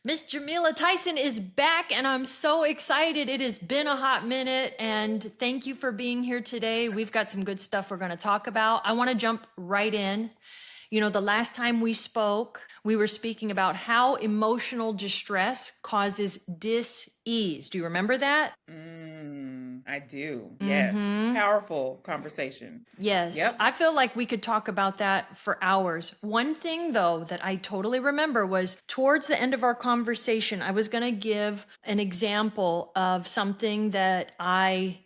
Miss Jamila Tyson is back, and I'm so excited. It has been a hot minute, and thank you for being here today. We've got some good stuff we're going to talk about. I want to jump right in. You know, the last time we spoke, we were speaking about how emotional distress causes dis-ease. Do you remember that? I do. Yes. Mm-hmm. Powerful conversation. Yes, Yep. I feel like we could talk about that for hours. One thing, though, that I totally remember was towards the end of our conversation, I was going to give an example of something that I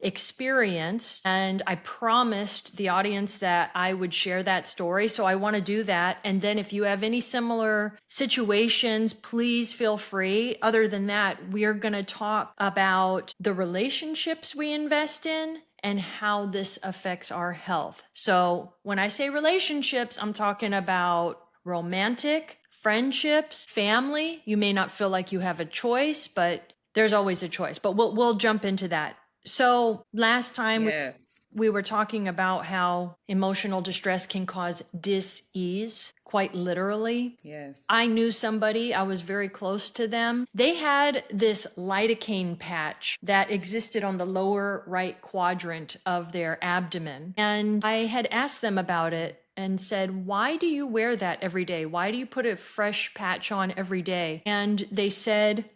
experienced, and I promised the audience that I would share that story. So I want to do that. And then if you have any similar situations, please feel free. Other than that, we are going to talk about the relationships we invest in and how this affects our health. So when I say relationships, I'm talking about romantic, friendships, family. You may not feel like you have a choice, but there's always a choice. But we'll jump into that. So last time Yes. we were talking about how emotional distress can cause dis-ease, quite literally. Yes. I knew somebody, I was very close to them. They had this lidocaine patch that existed on the lower right quadrant of their abdomen. And I had asked them about it and said, why do you wear that every day? Why do you put a fresh patch on every day? And they said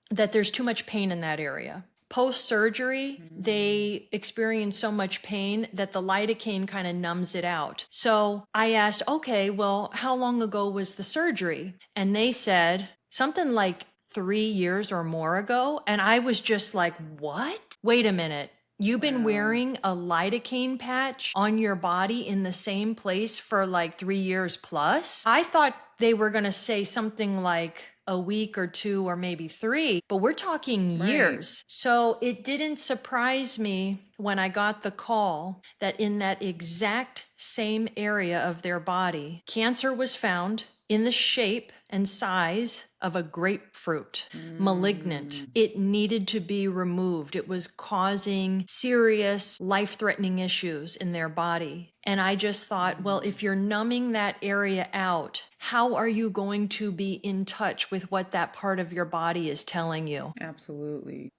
that there's too much pain in that area. Post surgery, Mm. they experience so much pain that the lidocaine kind of numbs it out. So I asked, okay, well, how long ago was the surgery? And they said something like 3 years or more ago. And I was just like, what? Wait a minute. You've been Wow. wearing a lidocaine patch on your body in the same place for like 3 years plus? I thought they were going to say something like a week or two or maybe three, but we're talking Right. years. So it didn't surprise me when I got the call that in that exact same area of their body, cancer was found in the shape and size of a grapefruit, malignant. Mm. It needed to be removed. It was causing serious life threatening issues in their body. And I just thought, well, Mm. if you're numbing that area out, how are you going to be in touch with what that part of your body is telling you? Absolutely.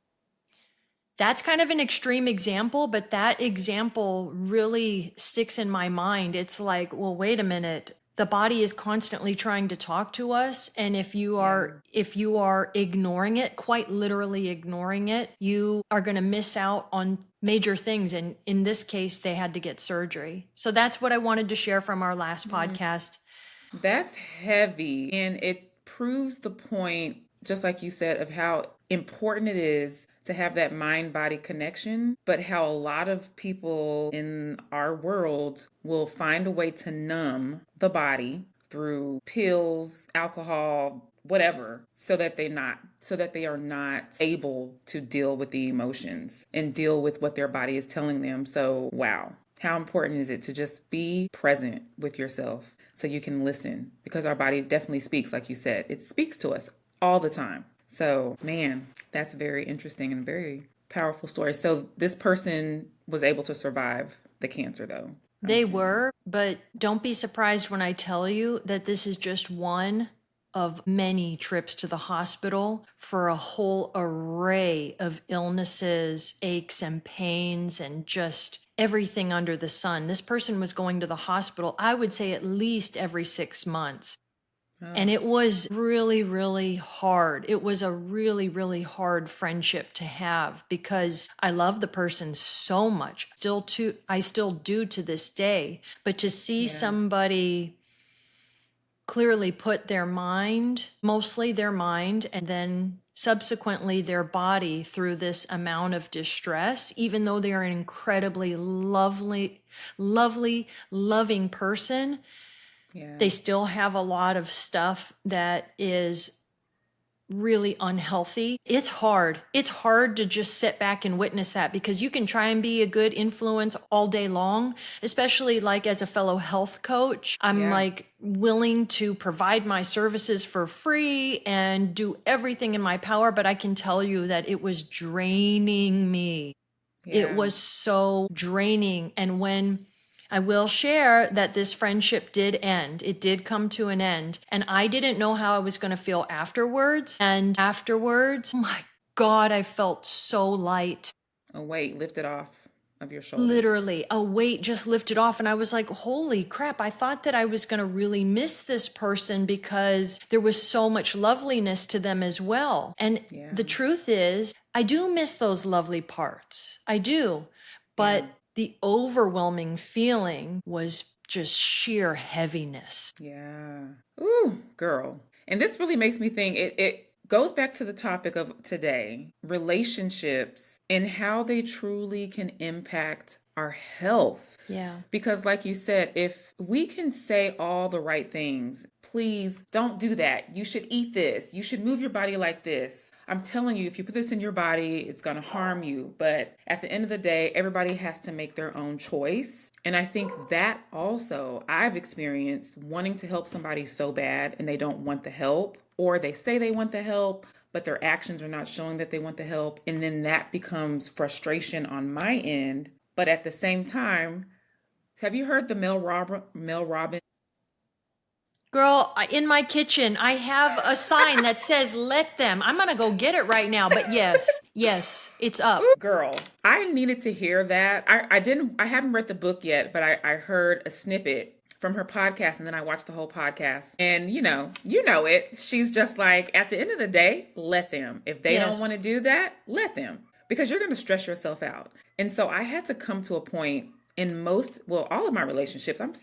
That's kind of an extreme example, but that example really sticks in my mind. It's like, well, wait a minute. The body is constantly trying to talk to us, and Yeah. if you are ignoring it, quite literally ignoring it, you are going to miss out on major things, and in this case, they had to get surgery. So that's what I wanted to share from our last Mm. podcast. That's heavy. And it proves the point, just like you said, of how important it is to have that mind body connection, but how a lot of people in our world will find a way to numb the body through pills, alcohol, whatever, so that they are not able to deal with the emotions and deal with what their body is telling them. So, wow. How important is it to just be present with yourself so you can listen? Because our body definitely speaks, like you said, it speaks to us all the time. So, man, that's very interesting and very powerful story. So, this person was able to survive the cancer, though, I'm They assuming. were, but don't be surprised when I tell you that this is just one of many trips to the hospital for a whole array of illnesses, aches, and pains, and just everything under the sun. This person was going to the hospital, I would say at least every 6 months. Oh, And it was really, really hard. It was a really, really hard friendship to have because I love the person so much. I still do to this day. But to see yeah. somebody clearly put their mind, mostly their mind, and then subsequently their body through this amount of distress, even though they're an incredibly lovely, lovely, loving person, Yeah. they still have a lot of stuff that is really unhealthy. It's hard. It's hard to just sit back and witness that because you can try and be a good influence all day long, especially like as a fellow health coach. I'm Yeah. like willing to provide my services for free and do everything in my power, but I can tell you that it was draining me. It Yeah. was so draining. And when I will share that this friendship did end. It did come to an end. And I didn't know how I was going to feel afterwards. And afterwards, oh my God, I felt so light. A weight lifted off of your shoulders. Literally, a weight just lifted off. And I was like, holy crap, I thought that I was going to really miss this person because there was so much loveliness to them as well. And Yeah. the truth is, I do miss those lovely parts. I do. But Yeah. the overwhelming feeling was just sheer heaviness. Yeah. Ooh, girl. And this really makes me think it goes back to the topic of today, relationships and how they truly can impact our health. Yeah. Because, like you said, if we can say all the right things, please don't do that. You should eat this. You should move your body like this. I'm telling you, if you put this in your body, it's going to harm you. But at the end of the day, everybody has to make their own choice. And I think that also I've experienced wanting to help somebody so bad and they don't want the help, or they say they want the help, but their actions are not showing that they want the help. And then that becomes frustration on my end. But at the same time, have you heard the Mel Robbins? Girl, in my kitchen, I have a sign that says, let them. I'm going to go get it right now. But yes, it's up. Girl, I needed to hear that. I haven't read the book yet, but I heard a snippet from her podcast and then I watched the whole podcast. And you know it. She's just like, at the end of the day, let them. If they don't want to do that, let them. Because you're going to stress yourself out. And so I had to come to a point in all of my relationships. I'm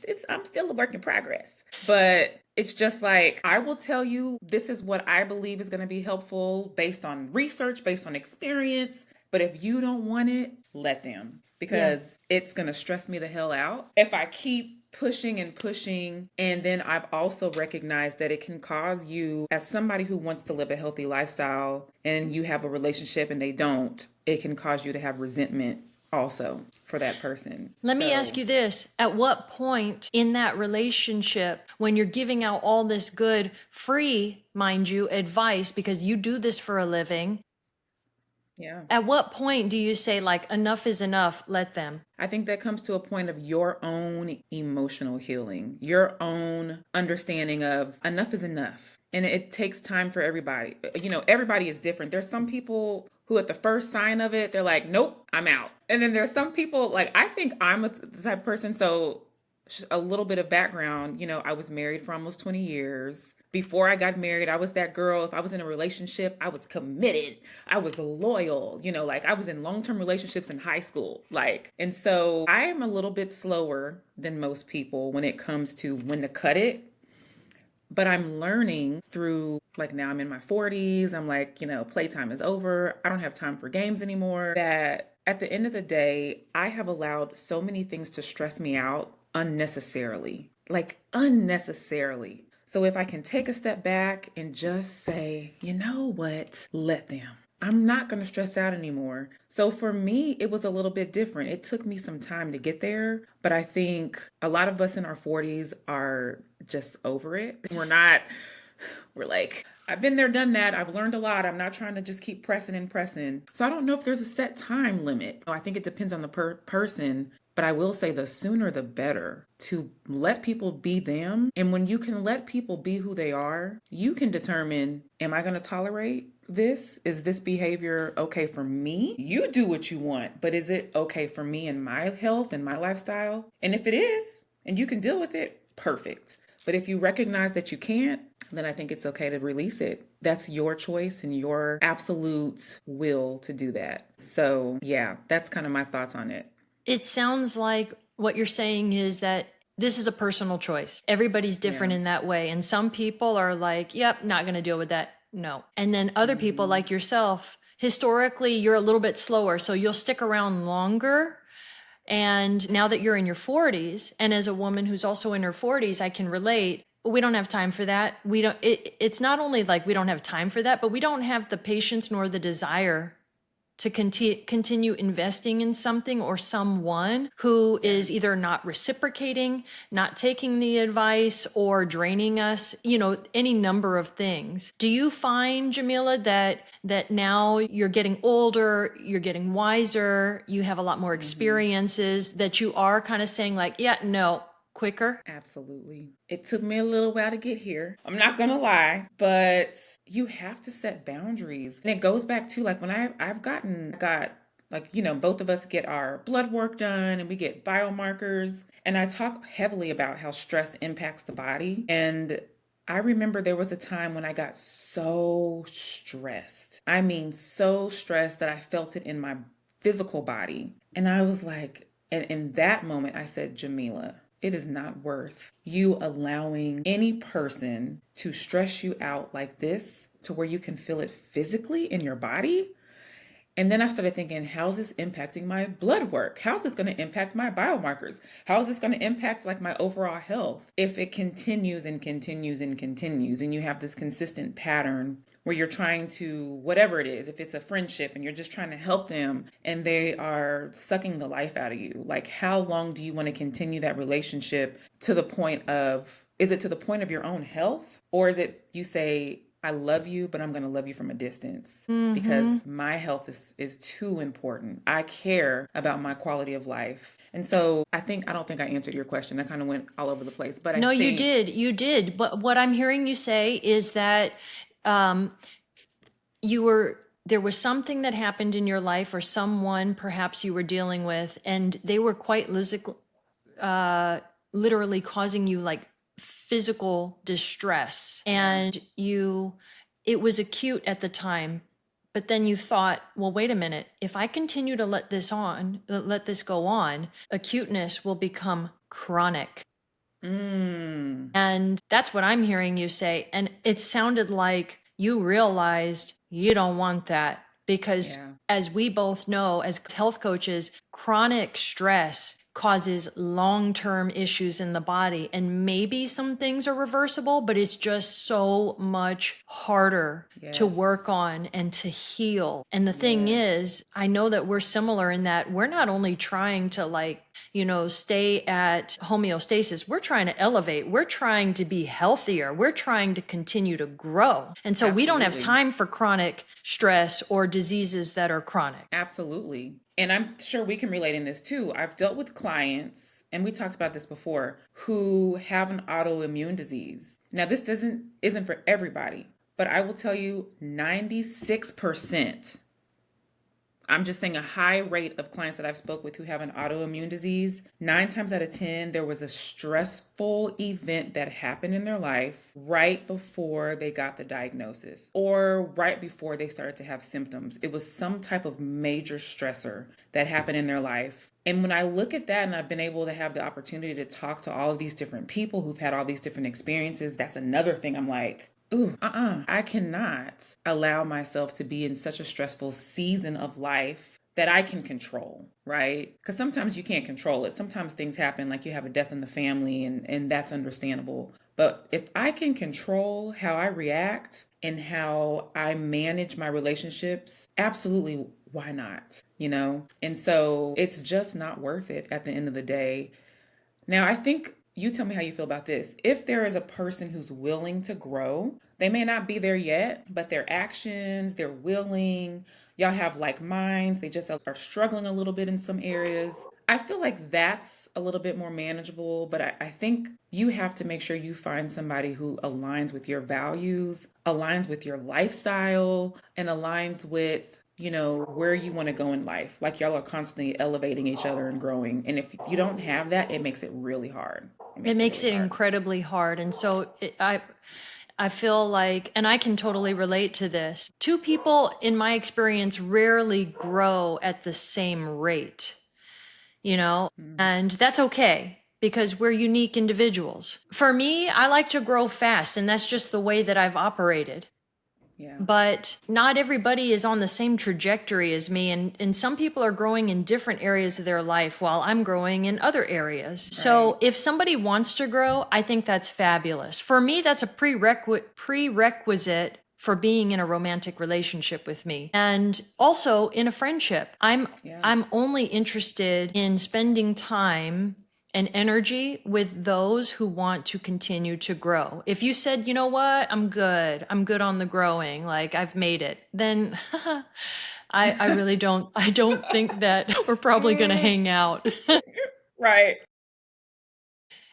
still a work in progress. But it's just like, I will tell you, this is what I believe is going to be helpful based on research, based on experience. But if you don't want it, let them. Because it's going to stress me the hell out if I keep pushing and pushing. And then I've also recognized that it can cause you, as somebody who wants to live a healthy lifestyle, and you have a relationship and they don't, it can cause you to have resentment also for that person. Let me ask you this. At what point in that relationship, when you're giving out all this good, free, mind you, advice, because you do this for a living, at what point do you say, like, enough is enough, let them? I think that comes to a point of your own emotional healing, your own understanding of enough is enough. And it takes time for everybody. Everybody is different. There's some people who at the first sign of it, they're like, nope, I'm out. And then there's some people, like, I think I'm the type of person, so a little bit of background, I was married for almost 20 years. Before I got married, I was that girl. If I was in a relationship, I was committed. I was loyal. Like I was in long-term relationships in high school. And so I am a little bit slower than most people when it comes to when to cut it. But I'm learning through, like, now I'm in my 40s. I'm like, playtime is over. I don't have time for games anymore. That at the end of the day, I have allowed so many things to stress me out unnecessarily. So if I can take a step back and just say, you know what, let them. I'm not going to stress out anymore. So for me, it was a little bit different. It took me some time to get there, but I think a lot of us in our 40s are just over it. We're like, I've been there, done that. I've learned a lot. I'm not trying to just keep pressing and pressing. So I don't know if there's a set time limit. I think it depends on the person. But I will say the sooner the better to let people be them. And when you can let people be who they are, you can determine, am I going to tolerate this? Is this behavior okay for me? You do what you want, but is it okay for me and my health and my lifestyle? And if it is, and you can deal with it, perfect. But if you recognize that you can't, then I think it's okay to release it. That's your choice and your absolute will to do that. So yeah, that's kind of my thoughts on it. It sounds like what you're saying is that this is a personal choice. Everybody's different in that way. And some people are like, yep, not going to deal with that. No. And then other people like yourself, historically, you're a little bit slower. So you'll stick around longer. And now that you're in your 40s, and as a woman who's also in her 40s, I can relate. We don't have time for that. It's not only like we don't have time for that, but we don't have the patience nor the desire to continue investing in something or someone who is either not reciprocating, not taking the advice, or draining us, any number of things. Do you find, Jamila, that now you're getting older, you're getting wiser, you have a lot more experiences, that you are kind of saying like, yeah, no, quicker? Absolutely. It took me a little while to get here. I'm not gonna lie, but you have to set boundaries. And it goes back to like when I've got like, both of us get our blood work done and we get biomarkers. And I talk heavily about how stress impacts the body. And I remember there was a time when I got so stressed. I mean, so stressed that I felt it in my physical body. And I was like, and in that moment, I said, Jamila, it is not worth you allowing any person to stress you out like this to where you can feel it physically in your body. And then I started thinking, how's this impacting my blood work? How's this going to impact my biomarkers? How is this going to impact like my overall health if it continues and continues and continues and you have this consistent pattern where you're trying to, whatever it is, if it's a friendship and you're just trying to help them and they are sucking the life out of you, like how long do you want to continue that relationship to the point of, is it to the point of your own health? Or is it you say, I love you, but I'm going to love you from a distance because my health is too important. I care about my quality of life. And so I don't think I answered your question. I kind of went all over the place, but No, you did. You did. But what I'm hearing you say is that there was something that happened in your life or someone perhaps you were dealing with, and they were quite literally causing you like physical distress. And it was acute at the time. But then you thought, well, wait a minute, if I continue to let this go on, acuteness will become chronic. And that's what I'm hearing you say. And it sounded like you realized you don't want that because, as we both know, as health coaches, chronic stress causes long-term issues in the body. And maybe some things are reversible, but it's just so much harder to work on and to heal. And the thing is, I know that we're similar in that we're not only trying to stay at homeostasis. We're trying to elevate. We're trying to be healthier. We're trying to continue to grow. And so we don't have time for chronic stress or diseases that are chronic. Absolutely. And I'm sure we can relate in this too. I've dealt with clients, and we talked about this before, who have an autoimmune disease. Now, this isn't for everybody, but I will tell you 96%. I'm just saying a high rate of clients that I've spoke with who have an autoimmune disease, 9 times out of 10, there was a stressful event that happened in their life right before they got the diagnosis or right before they started to have symptoms. It was some type of major stressor that happened in their life. And when I look at that and I've been able to have the opportunity to talk to all of these different people who've had all these different experiences, that's another thing I'm like, I cannot allow myself to be in such a stressful season of life that I can control, right? Because sometimes you can't control it. Sometimes things happen, like you have a death in the family, and that's understandable. But if I can control how I react and how I manage my relationships, absolutely, why not? And so it's just not worth it at the end of the day. Now, I think you tell me how you feel about this. If there is a person who's willing to grow, they may not be there yet, but their actions, they're willing, y'all have like minds, they just are struggling a little bit in some areas. I feel like that's a little bit more manageable, but I think you have to make sure you find somebody who aligns with your values, aligns with your lifestyle, and aligns with where you want to go in life. Like y'all are constantly elevating each other and growing. And if you don't have that, it makes it really hard. It makes it incredibly hard. And so I feel like, and I can totally relate to this. Two people, in my experience, rarely grow at the same rate, and that's okay because we're unique individuals. For me, I like to grow fast, and that's just the way that I've operated. Yeah. But not everybody is on the same trajectory as me. And some people are growing in different areas of their life while I'm growing in other areas. Right. So if somebody wants to grow, I think that's fabulous. For me, that's a prerequisite for being in a romantic relationship with me. And also in a friendship. Yeah. I'm only interested in spending time and energy with those who want to continue to grow. If you said, you know what, I'm good. I'm good on the growing. Like I've made it. Then I really I don't think that we're probably going to Mm, hang out. right.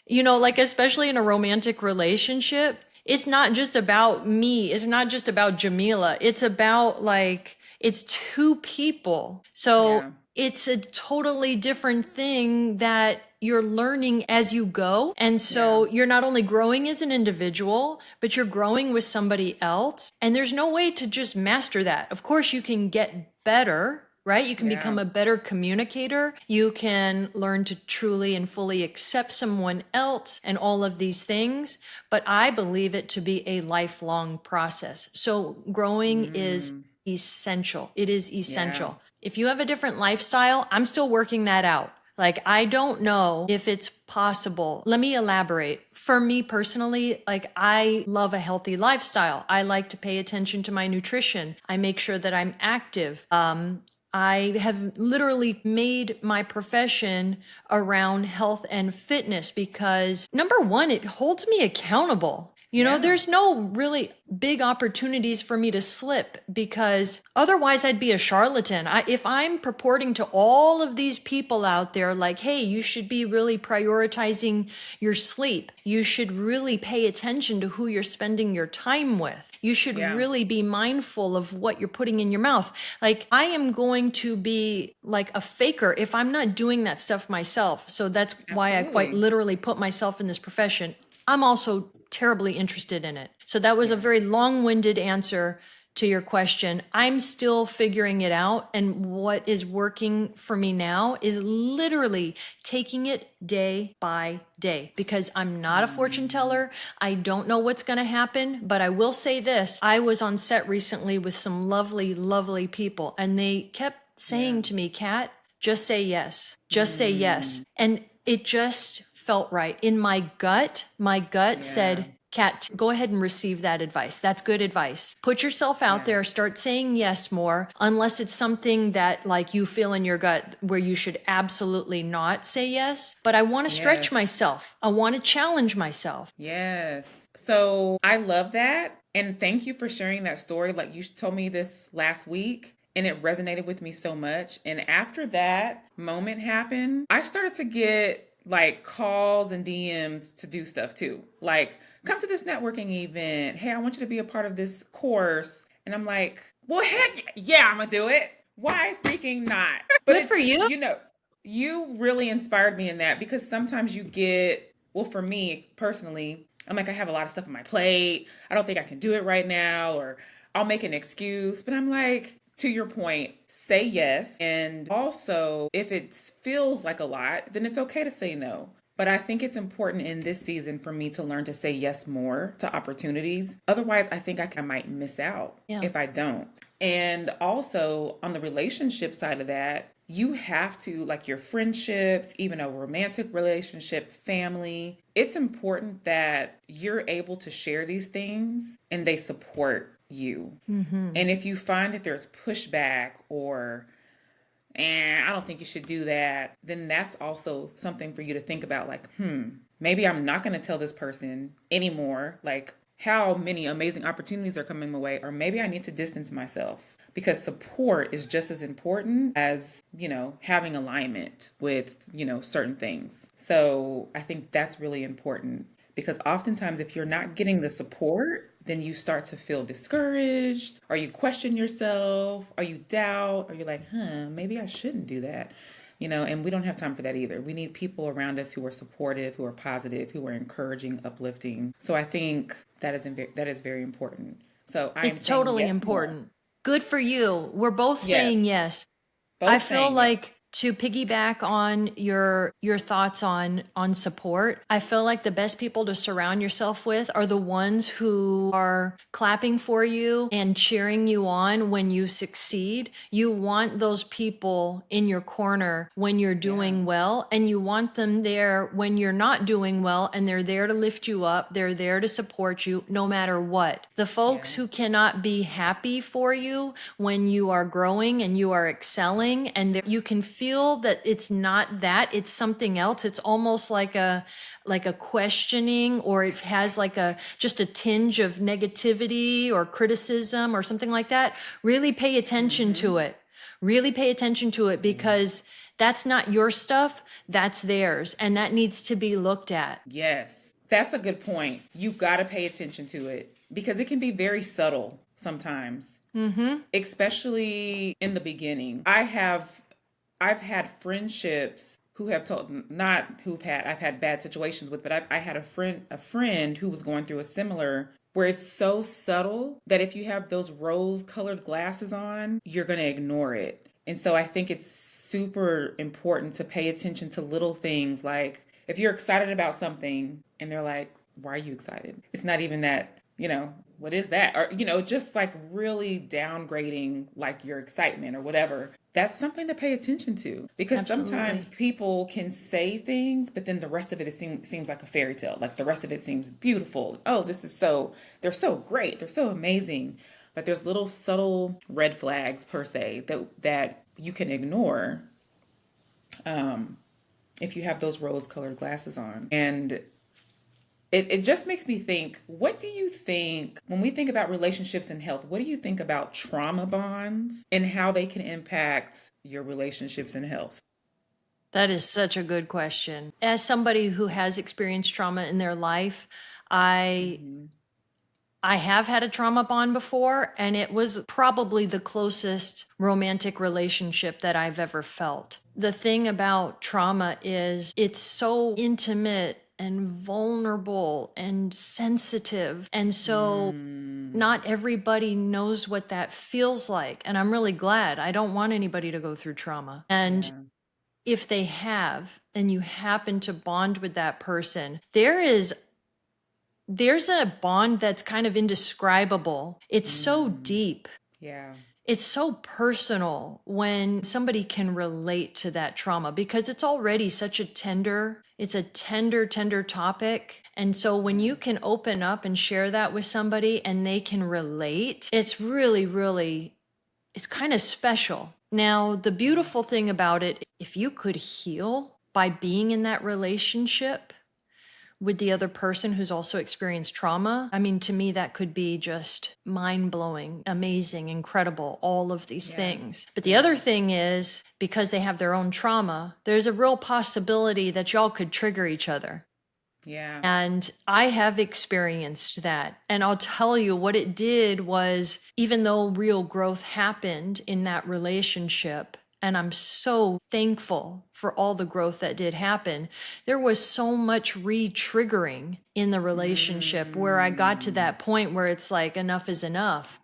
You know, like especially in a romantic relationship, it's not just about me. It's not just about Jamila. It's about like, it's two people. So Yeah. it's a totally different thing that you're learning as you go. And Yeah. so you're not only growing as an individual, but you're growing with somebody else. And there's no way to just master that. Of course, you can get better, right? You can Yeah. become a better communicator. You can learn to truly and fully accept someone else and all of these things. But I believe it to be a lifelong process. So growing is Mm, essential. It is yeah. essential. If you have a different lifestyle, I'm still working that out. Like, I don't know if it's possible. Let me elaborate. For me personally, like, I love a healthy lifestyle. I like to pay attention to my nutrition. I make sure that I'm active. I have literally made my profession around health and fitness because number one, it holds me accountable. You know, Yeah. there's no really big opportunities for me to slip because otherwise I'd be a charlatan. If I'm purporting to all of these people out there, like, hey, you should be really prioritizing your sleep. You should really pay attention to who you're spending your time with. You should Yeah. really be mindful of what you're putting in your mouth. Like, I am going to be like a faker if I'm not doing that stuff myself. So that's why I quite Absolutely. literally put myself in this profession. I'm also terribly interested in it. So that was a Yeah. very long-winded answer to your question. I'm still figuring it out. And what is working for me now is literally taking it day by day because I'm not a fortune Mm, teller. I don't know what's going to happen, but I will say this. I was on set recently with some lovely, lovely people, and they kept yeah. saying to me, Kat, just say yes. Just say yes. Mm, And it just felt right. In my gut yeah. said, Kat, go ahead and receive that advice. That's good advice. Put yourself out Yeah. there, start saying yes more, unless it's something that like you feel in your gut where you should absolutely not say yes. But I want to stretch Yes. myself. I want to challenge myself. Yes. So I love that. And thank you for sharing that story. Like you told me this last week and it resonated with me so much. And after that moment happened, I started to get like calls and DMs to do stuff too. Like, come to this networking event. Hey, I want you to be a part of this course. And I'm like, well, heck yeah, I'm going to do it. Why freaking not? But Good for it's, you. you really inspired me in that because sometimes you get, well, for me personally, I'm like, I have a lot of stuff on my plate. I don't think I can do it right now, or I'll make an excuse. But I'm like, to your point, say yes. And also, if it feels like a lot, then it's okay to say no. But I think it's important in this season for me to learn to say yes more to opportunities. Otherwise, I think I might miss out Yeah. if I don't. And also, on the relationship side of that, you have to, like your friendships, even a romantic relationship, family, it's important that you're able to share these things and they support you. Mm-hmm. And if you find that there's pushback or, I don't think you should do that, then that's also something for you to think about like, maybe I'm not going to tell this person anymore. Like, how many amazing opportunities are coming my way, or maybe I need to distance myself because support is just as important as, having alignment with, certain things. So I think that's really important because oftentimes if you're not getting the support, then you start to feel discouraged, or you question yourself, or you doubt, or you're like, maybe I shouldn't do that. And we don't have time for that either. We need people around us who are supportive, who are positive, who are encouraging, uplifting. So I think that is very important. So I am It's saying totally yes more. important. Good for you. We're both Yes, saying yes. I both feel saying like yes. To piggyback on your thoughts on support, I feel like the best people to surround yourself with are the ones who are clapping for you and cheering you on when you succeed. You want those people in your corner when you're Yeah. doing well, and you want them there when you're not doing well, and they're there to lift you up. They're there to support you no matter what. The folks Yeah. who cannot be happy for you when you are growing and you are excelling, and you can feel that it's not that, it's something else. It's almost like a questioning, or it has like a just a tinge of negativity or criticism or something like that. Really pay attention Mm-hmm. to it. Really pay attention to it, Yeah. because that's not your stuff, that's theirs, and that needs to be looked at. Yes. That's a good point. You got to pay attention to it because it can be very subtle sometimes, Mm-hmm. especially in the beginning. I've had friendships who have told, not who've had, I've had bad situations with, but I had a friend who was going through a similar, where it's so subtle that if you have those rose colored glasses on, you're going to ignore it. And so I think it's super important to pay attention to little things, like if you're excited about something and they're like, why are you excited? It's not even that, what is that? Or, just like really downgrading like your excitement or whatever. That's something to pay attention to, because sometimes Absolutely. people can say things, but then the rest of it seems like a fairy tale. Like the rest of it seems beautiful. Oh, they're so great. They're so amazing. But there's little subtle red flags per se that you can ignore um, if you have those rose colored glasses on. And it just makes me think, what do you think when we think about relationships and health? What do you think about trauma bonds and how they can impact your relationships and health? That is such a good question. As somebody who has experienced trauma in their life, I Mm-hmm. I have had a trauma bond before, and it was probably the closest romantic relationship that I've ever felt. The thing about trauma is it's so intimate and vulnerable and sensitive. And so Mm, not everybody knows what that feels like. And I'm really glad. I don't want anybody to go through trauma. And yeah. if they have, and you happen to bond with that person, there's a bond that's kind of indescribable. It's so Mm, deep. yeah. It's so personal when somebody can relate to that trauma, because it's already such it's a tender topic. And so when Yeah. you can open up and share that with somebody and they can relate, it's really, it's kind of special. Now, the Yeah. beautiful thing about it, if you could heal by being in that relationship with the other person who's also experienced trauma, I mean, to me, that could be just mind blowing, amazing, incredible, all of these Yeah. things. But the other Yeah. thing is, because they have their own trauma, there's a real possibility that y'all could trigger each other. Yeah. And I have experienced that. And I'll tell you what it did was, even though real growth happened in that relationship, and I'm so thankful for all the growth that did happen, there was so much re triggering in the relationship where I got to Mm, that point where it's like, enough is enough.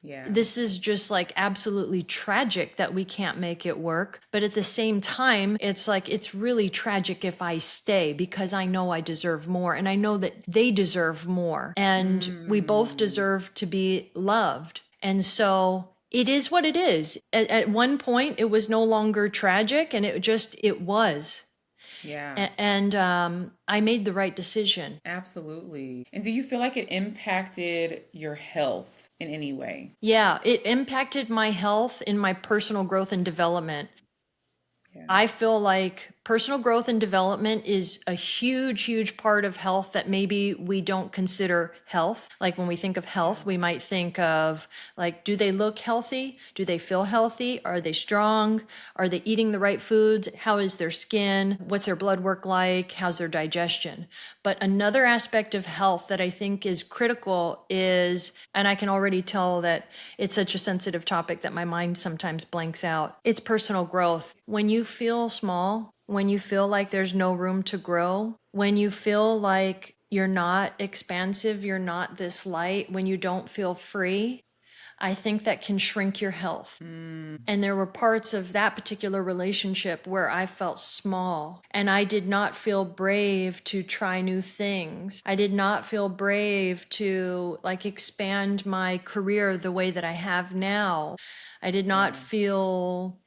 yeah. This is just like absolutely tragic that we can't make it work. But at the same time, it's like, it's really tragic if I stay, because I know I deserve more, and I know that they deserve more. And we both Mm, deserve to be loved. And so it is what it is. At one point, it was no longer tragic, and it was. yeah. And I made the right decision. Absolutely. And do you feel like it impacted your health in any way? Yeah, it impacted my health in my personal growth and development. Yeah. I feel like personal growth and development is a huge part of health that maybe we don't consider health. Like when we think of Yeah. health, we might think of like, do they look healthy? Do they feel healthy? Are they strong? Are they eating the right foods? How is their skin? What's their blood work like? How's their digestion? But another aspect of health that I think is critical is, and I can already tell that it's such a sensitive topic that my mind sometimes blanks out, it's personal growth. When you feel small, when you feel like there's no room to grow, when you feel like you're not expansive, you're not this light, when you don't feel free, I think that can shrink your health. Mm. And there were parts of that particular relationship where I felt small and I did not feel brave to try new things. I did not feel brave to like expand my career the way that I have now. I did not Yeah. feel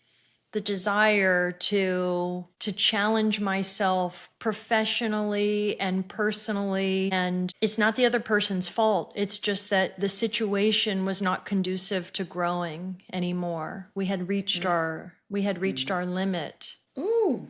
the desire to challenge myself professionally and personally. And it's not the other person's fault. It's just that the situation was not conducive to growing anymore. We had reached our limit. Ooh.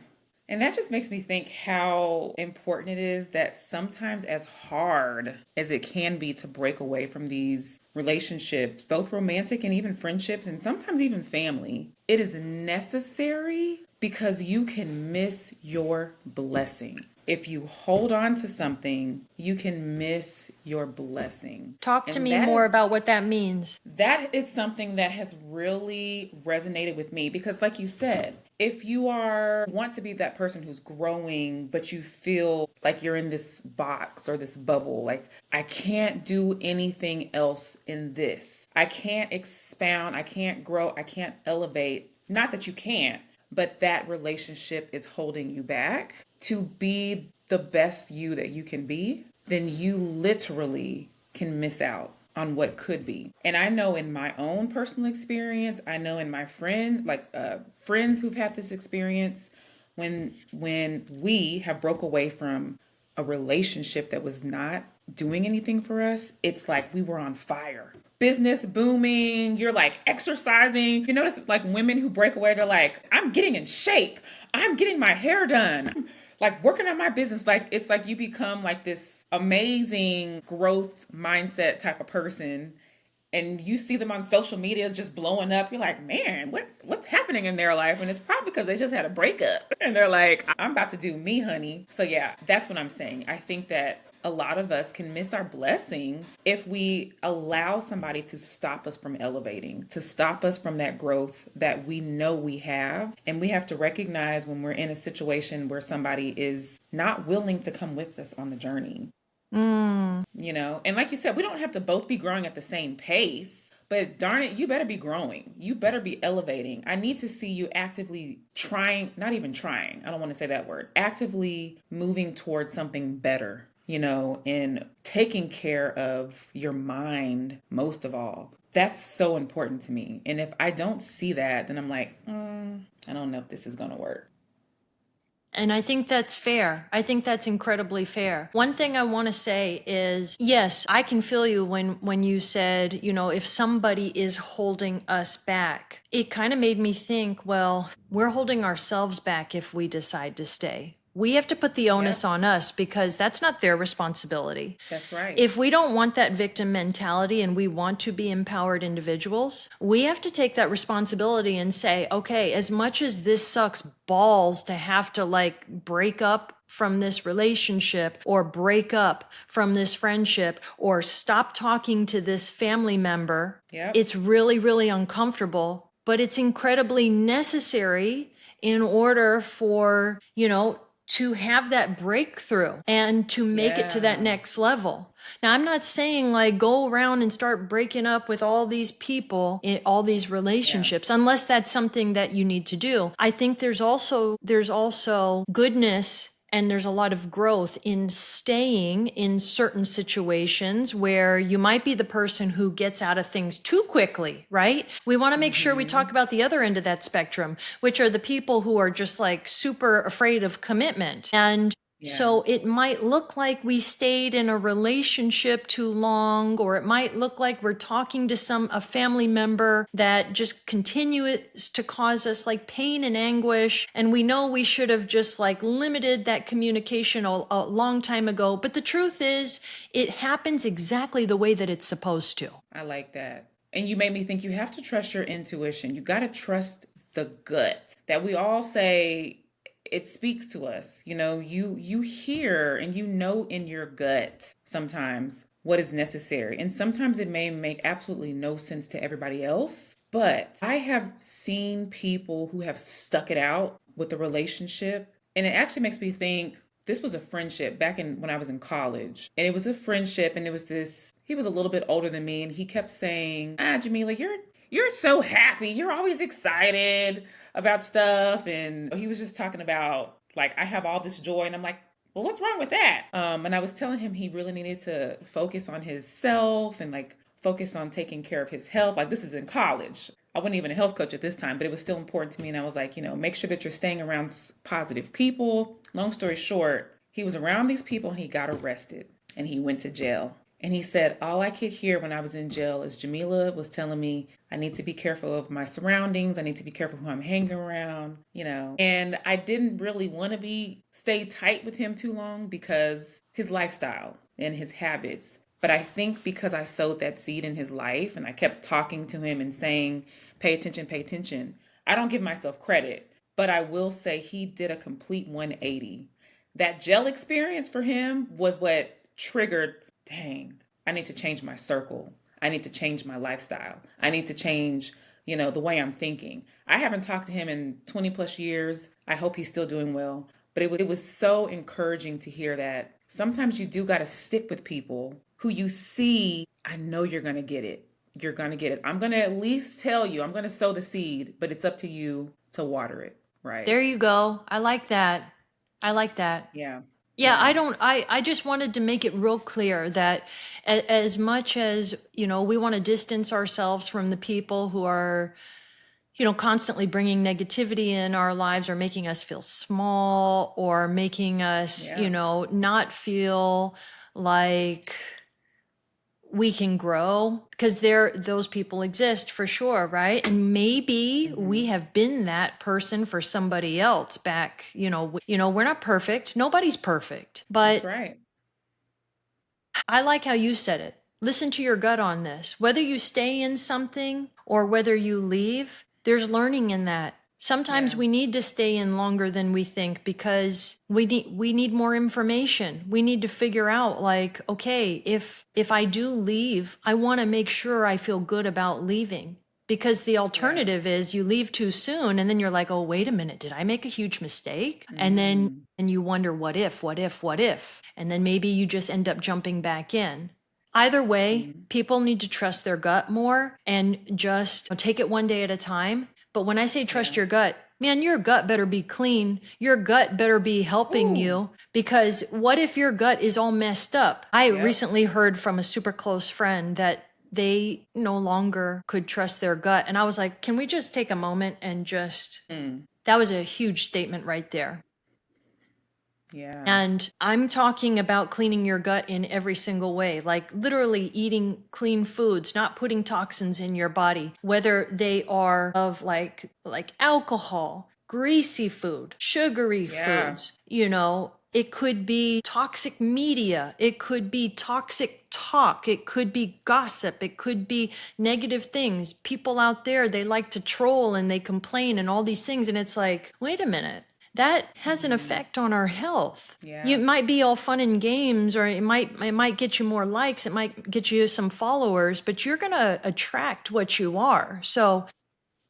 And that just makes me think how important it is that sometimes, as hard as it can be to break away from these relationships, both romantic and even friendships, and sometimes even family, it is necessary because you can miss your blessing. If you hold on to something, you can miss your blessing. Talk to And me more about what that means. that is something that has really resonated with me because, like you said, if you want to be that person who's growing, but you feel like you're in this box or this bubble, like I can't do anything else in this. I can't expound, I can't grow, I can't elevate. Not that you can't, but that relationship is holding you back to be the best you that you can be, then you literally can miss out on what could be. And I know in my own personal experience, I know in my friends who've had this experience, when we have broke away from a relationship that was not doing anything for us, it's like we were on fire. Business booming, you're like exercising. You notice like women who break away, they're like, I'm getting in shape. I'm getting my hair done. I'm like working on my business. Like it's like you become like this amazing growth mindset type of person, and you see them on social media just blowing up. You're like, man, what's happening in their life? And it's probably because they just had a breakup and they're like, I'm about to do me, honey. So yeah, that's what I'm saying. I think that a lot of us can miss our blessing if we allow somebody to stop us from elevating, to stop us from that growth that we know we have. And we have to recognize when we're in a situation where somebody is not willing to come with us on the journey. And like you said, we don't have to both be growing at the same pace, but darn it, you better be growing. You better be elevating. I need to see you actively trying, not even trying, I don't want to say that word, actively moving towards something better, and taking care of your mind most of all. That's so important to me. And if I don't see that, then I'm like, I don't know if this is going to work. And I think that's fair. I think that's incredibly fair. One thing I want to say is, yes, I can feel you when you said, if somebody is holding us back. It kind of made me think, well, we're holding ourselves back if we decide to stay. We have to put the onus Yep, on us because that's not their responsibility. that's right. If we don't want that victim mentality and we want to be empowered individuals, we have to take that responsibility and say, okay, as much as this sucks balls to have to like break up from this relationship or break up from this friendship or stop talking to this family member, Yep. it's really, really uncomfortable, but it's incredibly necessary in order for, to have that breakthrough and to make it to that Yeah. next level. Now, I'm not saying like go around and start breaking up with all these people in all these Yeah. relationships unless that's something that you need to do. I think there's also goodness and there's a lot of growth in staying in certain situations where you might be the person who gets out of things too quickly, right? We want to make sure we talk Mm-hmm. about the other end of that spectrum, which are the people who are just like super afraid of commitment. And Yeah. so it might look like we stayed in a relationship too long, or it might look like we're talking to a family member that just continues to cause us like pain and anguish. And we know we should have just like limited that communication a long time ago. But the truth is, it happens exactly the way that it's supposed to. I like that. And you made me think you have to trust your intuition. You got to trust the gut that we all say it speaks to us. You hear and you know in your gut sometimes what is necessary. And sometimes it may make absolutely no sense to everybody else. But I have seen people who have stuck it out with the relationship. And it actually makes me think, this was a friendship back in when I was in college. And it was a friendship, and it was this, he was a little bit older than me, and he kept saying, Jamila, you're so happy. You're always excited about stuff. And he was just talking about, like, I have all this joy. And I'm like, well, what's wrong with that? And I was telling him he really needed to focus on his self and like focus on taking care of his health. Like, this is in college. I wasn't even a health coach at this time, but it was still important to me. And I was like, make sure that you're staying around positive people. Long story short, he was around these people and he got arrested and he went to jail. And he said, all I could hear when I was in jail is Jamila was telling me I need to be careful of my surroundings. I need to be careful who I'm hanging around, And I didn't really want to stay tight with him too long because his lifestyle and his habits. But I think because I sowed that seed in his life and I kept talking to him and saying, pay attention. I don't give myself credit, but I will say he did a complete 180. That jail experience for him was what triggered, dang, I need to change my circle. I need to change my lifestyle. I need to change, the way I'm thinking. I haven't talked to him in 20 plus years. I hope he's still doing well. But it was so encouraging to hear that sometimes you do got to stick with people who you see, I know you're going to get it. You're going to get it. I'm going to at least tell you, I'm going to sow the seed, but it's up to you to water it, right? There you go. I like that. Yeah. Yeah, I just wanted to make it real clear that as much as, we want to distance ourselves from the people who are, constantly bringing negativity in our lives or making us feel small or making us, not feel like we can grow, because those people exist for sure, right? And maybe we have been that person for somebody else back, we're not perfect. Nobody's perfect. That's But right. I like how you said it. Listen to your gut on this. Whether you stay in something or whether you leave, there's learning in that. Sometimes Yeah. we need to stay in longer than we think because we need more information. We need to figure out, like, okay, if I do leave, I want to make sure I feel good about leaving. Because the alternative is you leave too soon and then you're like, oh, wait a minute, did I make a huge mistake? And you wonder, what if? And then maybe you just end up jumping back in. Either way, people need to trust their gut more and just take it one day at a time. But when I say trust your gut, man, your gut better be clean. Your gut better be helping you, because what if your gut is all messed up? I recently heard from a super close friend that they no longer could trust their gut. And I was like, can we just take a moment and just, that was a huge statement right there. Yeah. And I'm talking about cleaning your gut in every single way, like literally eating clean foods, not putting toxins in your body, whether they are of like alcohol, greasy food, sugary foods, it could be toxic media. It could be toxic talk. It could be gossip. It could be negative things. People out there, they like to troll and they complain and all these things. And it's like, wait a minute. That has an effect on our health. Yeah. It might be all fun and games, or it might get you more likes. It might get you some followers, but you're going to attract what you are. So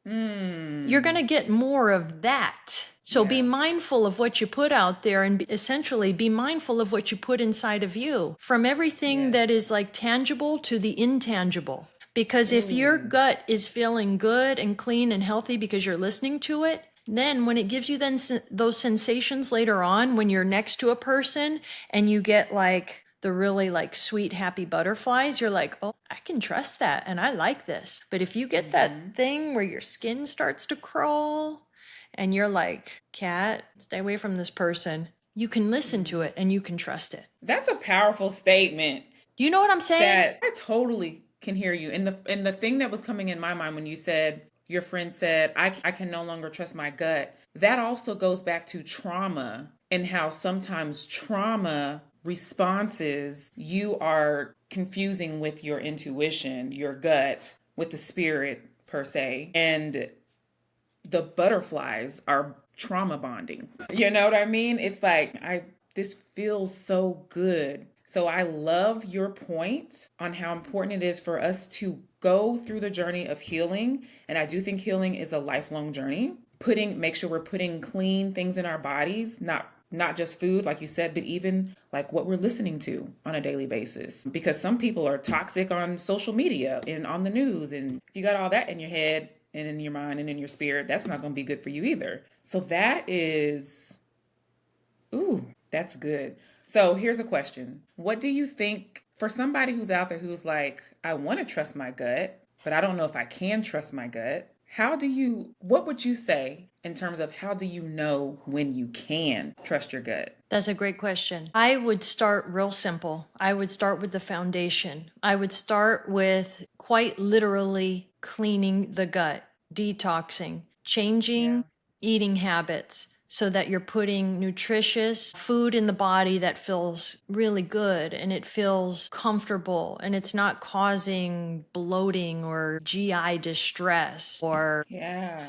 you're going to get more of that. So be mindful of what you put out there, and essentially be mindful of what you put inside of you, from everything that is like tangible to the intangible. Because if your gut is feeling good and clean and healthy because you're listening to it, then when it gives you then those sensations later on, when you're next to a person and you get like the really like sweet, happy butterflies, you're like, oh, I can trust that. And I like this. But if you get that thing where your skin starts to crawl and you're like, Cat, stay away from this person, you can listen to it and you can trust it. That's a powerful statement. Do you know what I'm saying? That I totally can hear you. And the thing that was coming in my mind when you said, your friend said, I can no longer trust my gut. That also goes back to trauma, and how sometimes trauma responses you are confusing with your intuition, your gut, with the spirit per se. And the butterflies are trauma bonding. You know what I mean? It's like, this feels so good. So I love your point on how important it is for us to go through the journey of healing. And I do think healing is a lifelong journey. Make sure we're putting clean things in our bodies, not not just food, like you said, but even like what we're listening to on a daily basis. Because some people are toxic on social media and on the news. And if you got all that in your head and in your mind and in your spirit, that's not going to be good for you either. So that is, ooh, that's good. So here's a question. What do you think for somebody who's out there who's like, I want to trust my gut, but I don't know if I can trust my gut? What would you say in terms of how do you know when you can trust your gut? That's a great question. I would start real simple. I would start with the foundation. I would start with quite literally cleaning the gut, detoxing, Yeah. changing eating habits so that you're putting nutritious food in the body that feels really good and it feels comfortable and it's not causing bloating or GI distress or Yeah.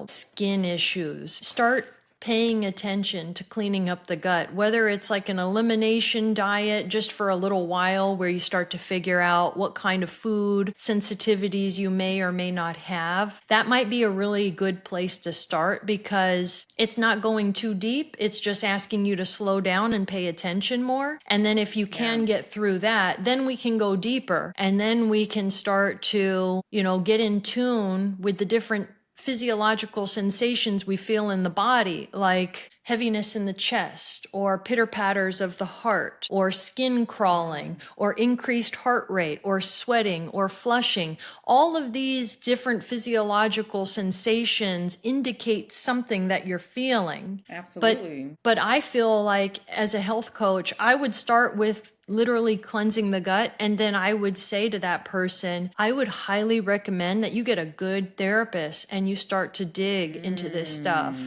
skin issues. Start paying attention to cleaning up the gut, whether it's like an elimination diet just for a little while where you start to figure out what kind of food sensitivities you may or may not have. That might be a really good place to start because it's not going too deep. It's just asking you to slow down and pay attention more. And then if you Yeah. can get through that, then we can go deeper and then we can start to, get in tune with the different physiological sensations we feel in the body, like heaviness in the chest, or pitter patters of the heart, or skin crawling, or increased heart rate, or sweating, or flushing. All of these different physiological sensations indicate something that you're feeling. Absolutely. But I feel like as a health coach, I would start with literally cleansing the gut. And then I would say to that person, I would highly recommend that you get a good therapist and you start to dig into this stuff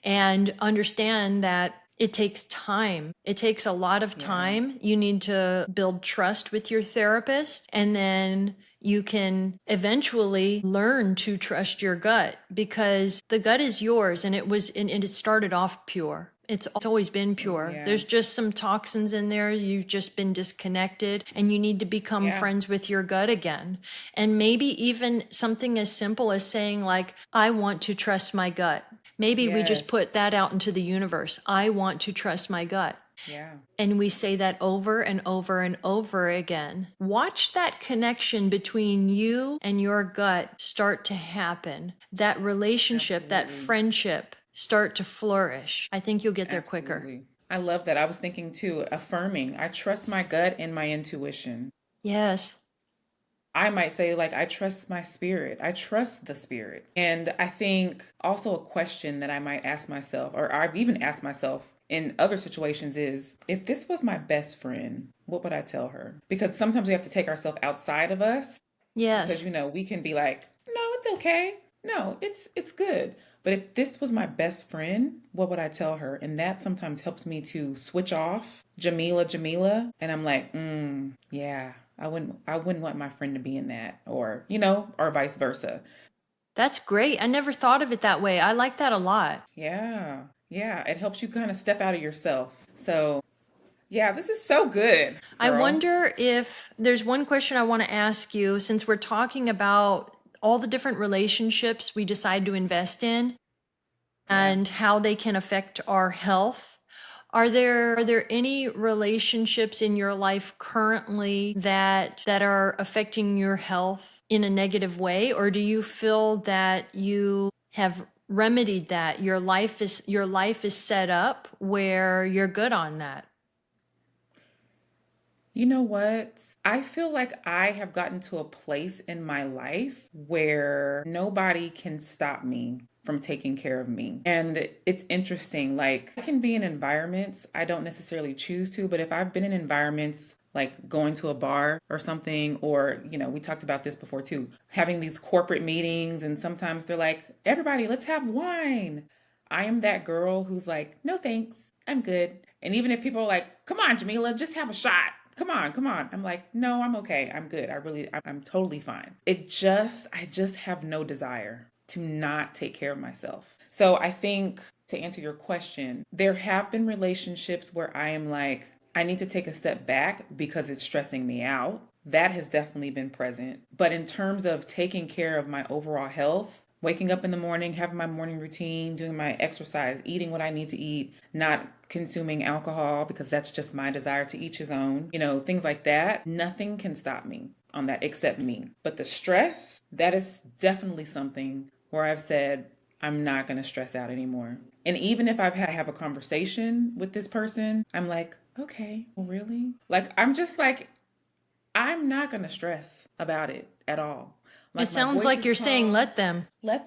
and understand that it takes time. It takes a lot of Yeah. time. You need to build trust with your therapist, and then you can eventually learn to trust your gut because the gut is yours and it started off pure. It's always been pure. Yeah. There's just some toxins in there. You've just been disconnected and you need to become Yeah. friends with your gut again. And maybe even something as simple as saying like, I want to trust my gut. Maybe we just Yes. put that out into the universe. I want to trust my gut. Yeah. And we say that over and over and over again. Watch that connection between you and your gut start to happen. That relationship, that Absolutely. friendship start to flourish. I think you'll get there quicker. Absolutely. I love that. I was thinking too, affirming. I trust my gut and my intuition. Yes. I might say, like, I trust my spirit. I trust the spirit. And I think also a question that I might ask myself, or I've even asked myself in other situations, is if this was my best friend, what would I tell her? Because sometimes we have to take ourselves outside of us because, Yes. we can be like, no, it's okay. No, it's good. But if this was my best friend, what would I tell her? And that sometimes helps me to switch off Jamila, and I'm like, yeah, I wouldn't want my friend to be in that, or or vice versa. That's great. I never thought of it that way. I like that a lot. Yeah, yeah, it helps you kind of step out of yourself. So yeah, this is so good, I girl. wonder if there's one question I want to ask you since we're talking about all the different relationships we decide to invest in Yeah. and how they can affect our health. Are there any relationships in your life currently that are affecting your health in a negative way, or do you feel that you have remedied that? Your life is set up where you're good on that. You know what? I feel like I have gotten to a place in my life where nobody can stop me from taking care of me. And it's interesting. Like, I can be in environments I don't necessarily choose to, but if I've been in environments like going to a bar or something, or, we talked about this before too, having these corporate meetings, and sometimes they're like, everybody, let's have wine. I am that girl who's like, no thanks, I'm good. And even if people are like, come on, Jamila, just have a shot. Come on, come on. I'm like, no, I'm okay. I'm good. I'm totally fine. I just have no desire to not take care of myself. So I think to answer your question, there have been relationships where I am like, I need to take a step back because it's stressing me out. That has definitely been present. But in terms of taking care of my overall health, waking up in the morning, having my morning routine, doing my exercise, eating what I need to eat, not consuming alcohol because that's just my desire, to each his own, things like that. Nothing can stop me on that except me. But the stress, that is definitely something where I've said, I'm not going to stress out anymore. And even if have a conversation with this person, I'm like, okay, really? Like, I'm just like, I'm not going to stress about it at all. It Like, my sounds voice like is you're saying calm. let them. Let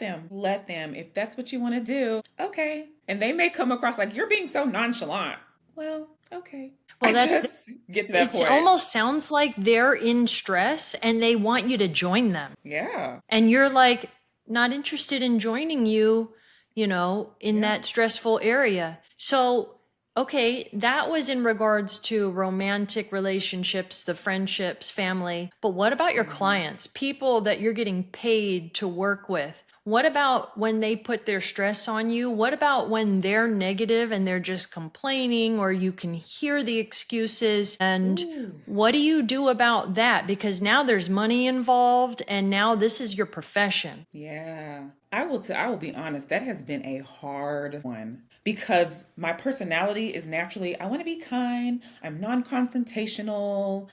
them. If that's what you want to do, okay. And they may come across like you're being so nonchalant. Well, okay. Well, I that's just get to that it point. almost sounds like they're in stress and they want you to join them. Yeah. And you're like not interested in joining you, in Yeah. that stressful area. So, okay, that was in regards to romantic relationships, the friendships, family. But what about your Hmm. clients, people that you're getting paid to work with? What about when they put their stress on you? What about when they're negative and they're just complaining, or you can hear the excuses? And Ooh. what do you do about that? Because now there's money involved and now this is your profession. Yeah. I will be honest, that has been a hard one because my personality is naturally I want to be kind, I'm non-confrontational,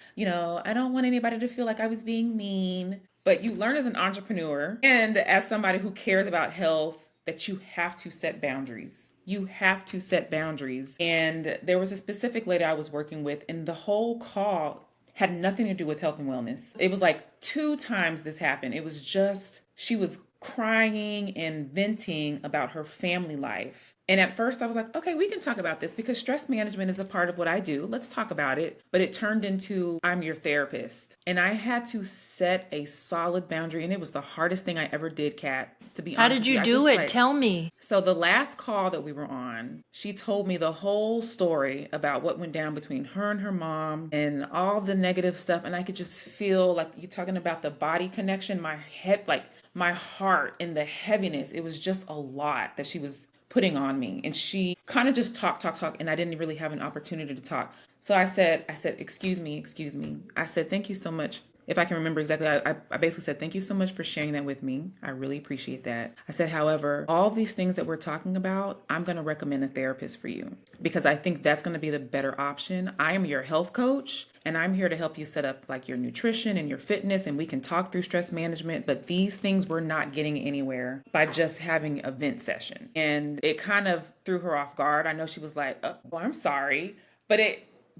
I don't want anybody to feel like I was being mean. But you learn as an entrepreneur and as somebody who cares about health that you have to set boundaries. You have to set boundaries. And there was a specific lady I was working with, and the whole call had nothing to do with health and wellness. It was like two times this happened. It was just, she was crying and venting about her family life. And at first I was like, okay, we can talk about this because stress management is a part of what I do. Let's talk about it. But it turned into, I'm your therapist. And I had to set a solid boundary. And it was the hardest thing I ever did, Kat, to be How honest did with you you. I do just it? like, Tell me. so the last call that we were on, she told me the whole story about what went down between her and her mom and all the negative stuff. And I could just feel like you're talking about the body connection, my head, like my heart and the heaviness. It was just a lot that she was putting on me. And she kind of just talk, and I didn't really have an opportunity to talk. So I said, excuse me, excuse me. I said, thank you so much. If I can remember exactly, I basically said, thank you so much for sharing that with me. I really appreciate that. I said, however, all these things that we're talking about, I'm going to recommend a therapist for you because I think that's going to be the better option. I am your health coach and I'm here to help you set up like your nutrition and your fitness, and we can talk through stress management. But these things we're not getting anywhere by just having a vent session. And it kind of threw her off guard. I know she was like, oh, well, I'm sorry. But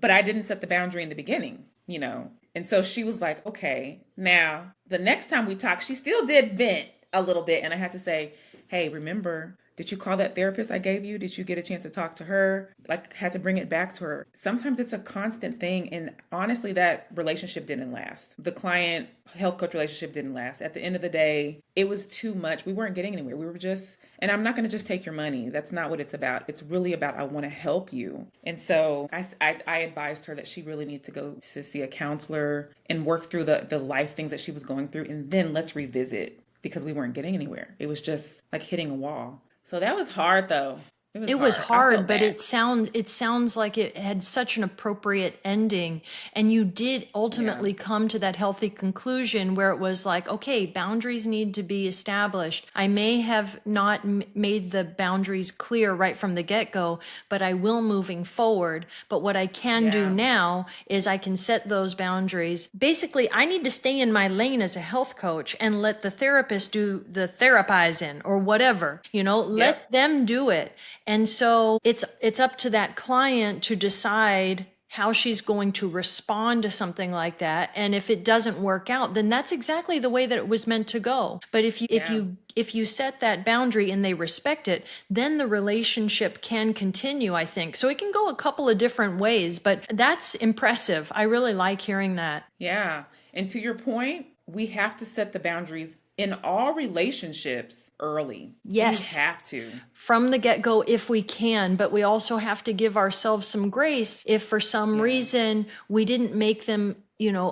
I didn't set the boundary in the beginning. And so she was like, okay. Now, the next time we talked, she still did vent a little bit. And I had to say, hey, remember, did you call that therapist I gave you? Did you get a chance to talk to her? Like, had to bring it back to her. Sometimes it's a constant thing. And honestly, that relationship didn't last. The client health coach relationship didn't last. At the end of the day, it was too much. We weren't getting anywhere. We were just, and I'm not going to just take your money. That's not what it's about. It's really about, I want to help you. And so I advised her that she really needed to go to see a counselor and work through the life things that she was going through. And then let's revisit because we weren't getting anywhere. It was just like hitting a wall. So that was hard though. It was It was hard. I hard, felt but bad. it sounds like it had such an appropriate ending, and you did Yeah. ultimately come to that healthy conclusion where it was like, okay, boundaries need to be established. I may have not made the boundaries clear right from the get-go, but I will moving forward. But what I can do Yeah. now is I can set those boundaries. Basically, I need to stay in my lane as a health coach and let the therapist do the therapizing or whatever, let Yep. them do it. And so it's up to that client to decide how she's going to respond to something like that. And if it doesn't work out, then that's exactly the way that it was meant to go. But if you if Yeah. you if you set that boundary and they respect it, then the relationship can continue, I think. So it can go a couple of different ways, but that's impressive. I really like hearing that. Yeah. And to your point, we have to set the boundaries in all relationships early. We Yes, have to. from the get go if we can, but we also have to give ourselves some grace if for some Yeah. reason we didn't make them,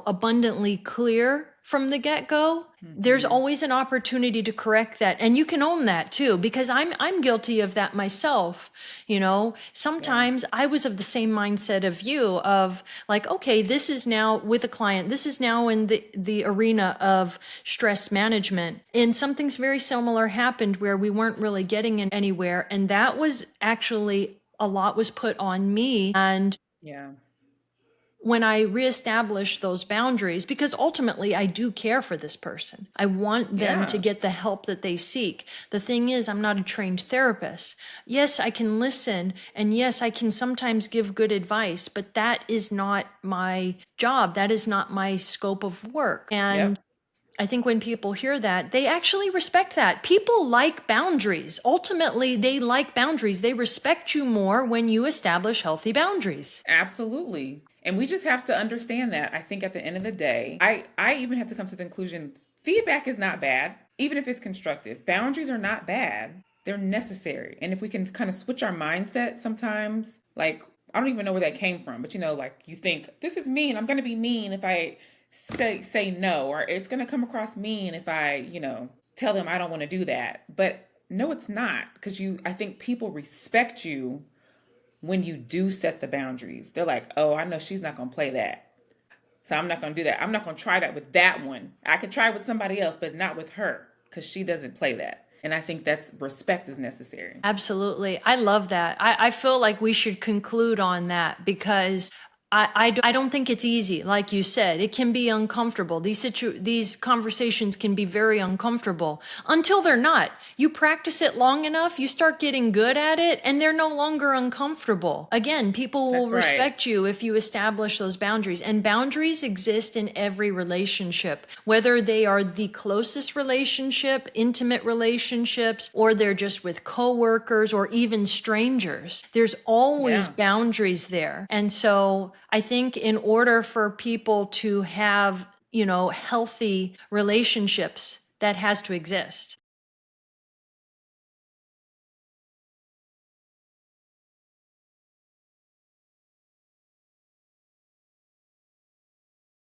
abundantly clear from the get-go, there's Mhm. always an opportunity to correct that. And you can own that too, because I'm guilty of that myself. You know, Yeah. sometimes I was of the same mindset of you of like, okay, this is now with a client, this is now in the arena of stress management. And something's very similar happened where we weren't really getting anywhere. And that was actually a lot was put on me. And Yeah. when I reestablish those boundaries, because ultimately I do care for this person. I want them to Yeah. get the help that they seek. The thing is, I'm not a trained therapist. Yes, I can listen, and yes, I can sometimes give good advice, but that is not my job. That is not my scope of work. And Yep. I think when people hear that, they actually respect that. People like boundaries. Ultimately, they like boundaries. They respect you more when you establish healthy boundaries. Absolutely. And we just have to understand that. I think at the end of the day, I even have to come to the conclusion feedback is not bad, even if it's constructive. Boundaries are not bad. They're necessary. And if we can kind of switch our mindset sometimes, like I don't even know where that came from, but like you think this is mean. I'm going to be mean if I say no, or it's going to come across mean if I tell them I don't want to do that. But no, it's not, because I think people respect you when you do set the boundaries. They're like, oh, I know she's not going to play that. So I'm not going to do that. I'm not going to try that with that one. I could try with somebody else, but not with her because she doesn't play that. And I think that's respect is necessary. Absolutely. I love that. I feel like we should conclude on that because I don't think it's easy. Like you said, it can be uncomfortable. These conversations can be very uncomfortable until they're not. You practice it long enough, you start getting good at it, and they're no longer uncomfortable. Again, people will That's right. respect you if you establish those boundaries. And boundaries exist in every relationship, whether they are the closest relationship, intimate relationships, or they're just with coworkers or even strangers. There's always Yeah. boundaries there. And so I think in order for people to have, healthy relationships, that has to exist.